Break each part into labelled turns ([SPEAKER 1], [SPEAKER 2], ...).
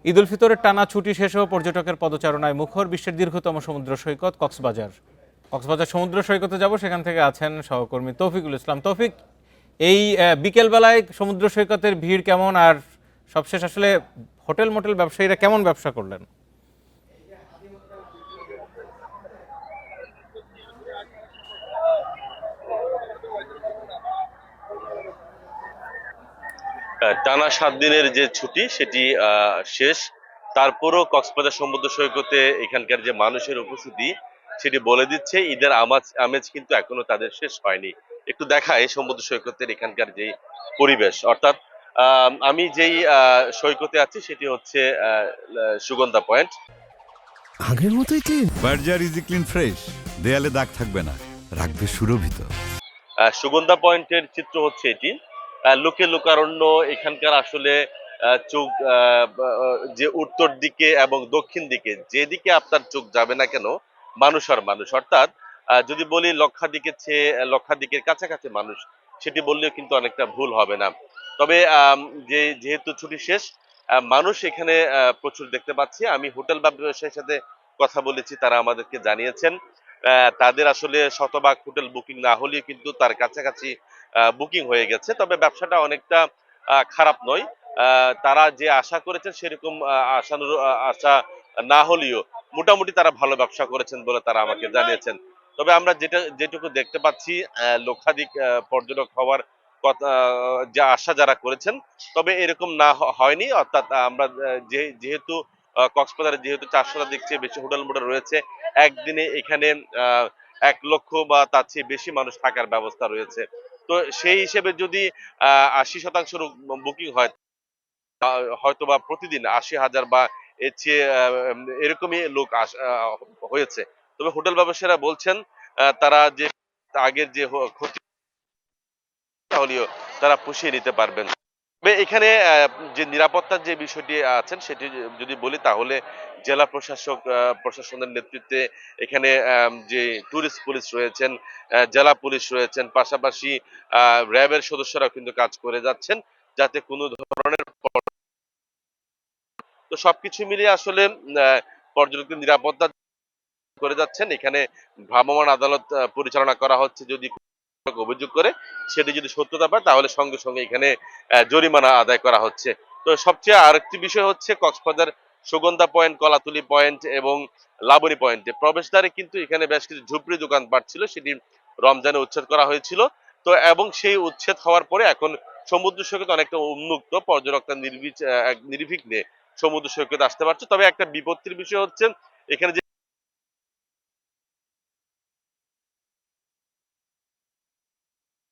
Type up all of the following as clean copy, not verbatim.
[SPEAKER 1] ঈদ উল ফিতরের টানা ছুটি শেষেও পর্যটকের পদচারণায় মুখর বিশ্বের দীর্ঘতম সমুদ্র সৈকত কক্সবাজার। কক্সবাজার সমুদ্র সৈকতে যাব, সেখান থেকে আছেন সহকর্মী তৌফিকুল ইসলাম। তৌফিক, এই বিকেলবেলায় সমুদ্র সৈকতের ভিড় কেমন, আর সবশেষ আসলে হোটেল মোটেল ব্যবসায়ীরা কেমন ব্যবসা করলেন?
[SPEAKER 2] টানা ৭ দিনের যে ছুটি সেটি শেষ। তারপরও কক্সবাজার সমুদ্র সৈকতে এখানকার যে মানুষের উপস্থিতি সেটি বলে দিচ্ছে ঈদের আমেজ কিন্তু এখনো তাদের শেষ হয়নি। একটু দেখায় সমুদ্র সৈকতের এখানকার যে পরিবেশ, অর্থাৎ আমি যেই সৈকতে আছি সেটি হচ্ছে সুগন্ধা পয়েন্ট।
[SPEAKER 3] আগের মতোই clean.
[SPEAKER 4] Berger easy clean fresh, দেয়ালে দাগ থাকবে না, রাখবে সুরভিত।
[SPEAKER 2] সুগন্ধা পয়েন্টের চিত্র হচ্ছে এটি। লোকে লোকারণ্য এখানকার আসলে চোখ যে উত্তর দিকে এবং দক্ষিণ দিকে যেদিকে আপনার চোখ যাবে না কেন, মানুষ আর মানুষ, অর্থাৎ যদি বলি লক্ষাধিকের চেয়ে লক্ষাধিকের কাছাকাছি মানুষ, সেটি বললেও কিন্তু অনেকটা ভুল হবে না। তবে যেহেতু ছুটি শেষ, মানুষ এখানে প্রচুর দেখতে পাচ্ছি। আমি হোটেল ব্যবসায়ীর সাথে কথা বলেছি, তারা আমাদেরকে জানিয়েছেন তাদের আসলে শতভাগ হোটেল বুকিং না হলেও কিন্তু তার কাছাকাছি বুকিং হয়ে গেছে। তবে ব্যবসাটা অনেকটা খারাপ নয়। তারা যে আশা করেছেন সেরকম আশা না হলেও মোটামুটি তারা ভালো ব্যবসা করেছেন বলে তারা আমাকে জানিয়েছেন। তবে আমরা যেটুকু দেখতে পাচ্ছি, লক্ষাধিক পর্যটক হওয়ার কথা যে আশা যারা করেছেন, তবে এরকম না হয়নি। অর্থাৎ আমরা যেহেতু কক্সবাজারে যেহেতু ৪০০ চেয়ে বেশি হোটেল মোটেল রয়েছে, একদিনে এখানে ১ লক্ষ বা তার চেয়ে বেশি মানুষ থাকার ব্যবস্থা রয়েছে। তো সেই হিসেবে যদি ৮০% বুকিং হয়, হয়তো বা প্রতিদিন ৮০,০০০ বা এর চেয়ে এরকমই লোক হয়েছে। তবে হোটেল ব্যবসায়ীরা বলছেন তারা যে আগের যে ক্ষতি হলেও তারা পুষিয়ে নিতে পারবেন। তবে এখানে যে নিরাপত্তার যে বিষয়টি আছেন সেটি যদি বলি, তাহলে জেলা প্রশাসনের নেতৃত্বে এখানে যে টুরিস্ট পুলিশ রয়েছেন, জেলা পুলিশ রয়েছেন, পাশাপাশি র্যাবের সদস্যরাও কিন্তু কাজ করে যাচ্ছেন যাতে কোনো ধরনের তো সবকিছু মিলিয়ে আসলে পর্যটকদের নিরাপত্তা করে যাচ্ছেন। এখানে ভ্রাম্যমাণ আদালত পরিচালনা করা হচ্ছে। যদি অভিযোগ করে সেটি যদি সত্যতা পায়, তাহলে সঙ্গে সঙ্গে এখানে জরিমানা আদায় করা হচ্ছে। তো সবচেয়ে আরেকটি বিষয় হচ্ছে কক্সবাজার সুগন্ধা পয়েন্ট, কলাতুলি পয়েন্ট এবং লাবণী পয়েন্টে প্রবেশদ্বারে কিন্তু এখানে বেশ কিছু ঝুপড়ি দোকানপাট ছিল, সেটি রমজানে উচ্ছেদ করা হয়েছিল। তো এবং সেই উচ্ছেদ হওয়ার পরে এখন সমুদ্র সৈকত অনেকটা উন্মুক্ত, পর্যটকরা নির্বিঘ্নে সমুদ্র সৈকতে আসতে পারছে। তবে একটা বিপত্তির বিষয় হচ্ছে এখানে যে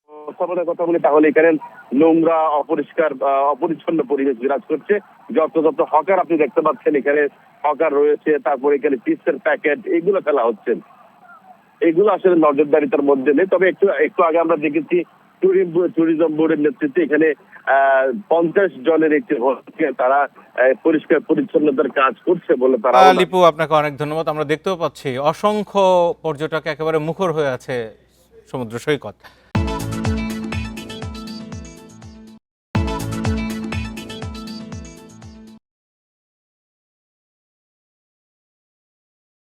[SPEAKER 5] ব্যবস্থাপনার কথা বলি, তাহলে এখানে নোংরা, অপরিষ্কার, অপরিচ্ছন্ন পরিবেশ বিরাজ করছে। যত হকার আপনি দেখতে পাচ্ছেন, এখানে হকার রয়েছে, তারপরে এখানে চিপসের প্যাকেট এগুলো ফেলা হচ্ছে। এগুলো আসলে নজরদারিতার মধ্যে নেই। তবে একটু একটু আগে আমরা দেখেছি ট্যুরিজম বোর্ডের নেতৃত্বে এখানে ৫০ জনের একটি তারা পরিষ্কার পরিচ্ছন্নতার কাজ করছে বলে তারা।
[SPEAKER 1] লিপু, আপনাকে অনেক ধন্যবাদ। আমরা দেখতেও পাচ্ছি অসংখ্য পর্যটক একেবারে মুখর হয়ে আছে সমুদ্র সৈকত।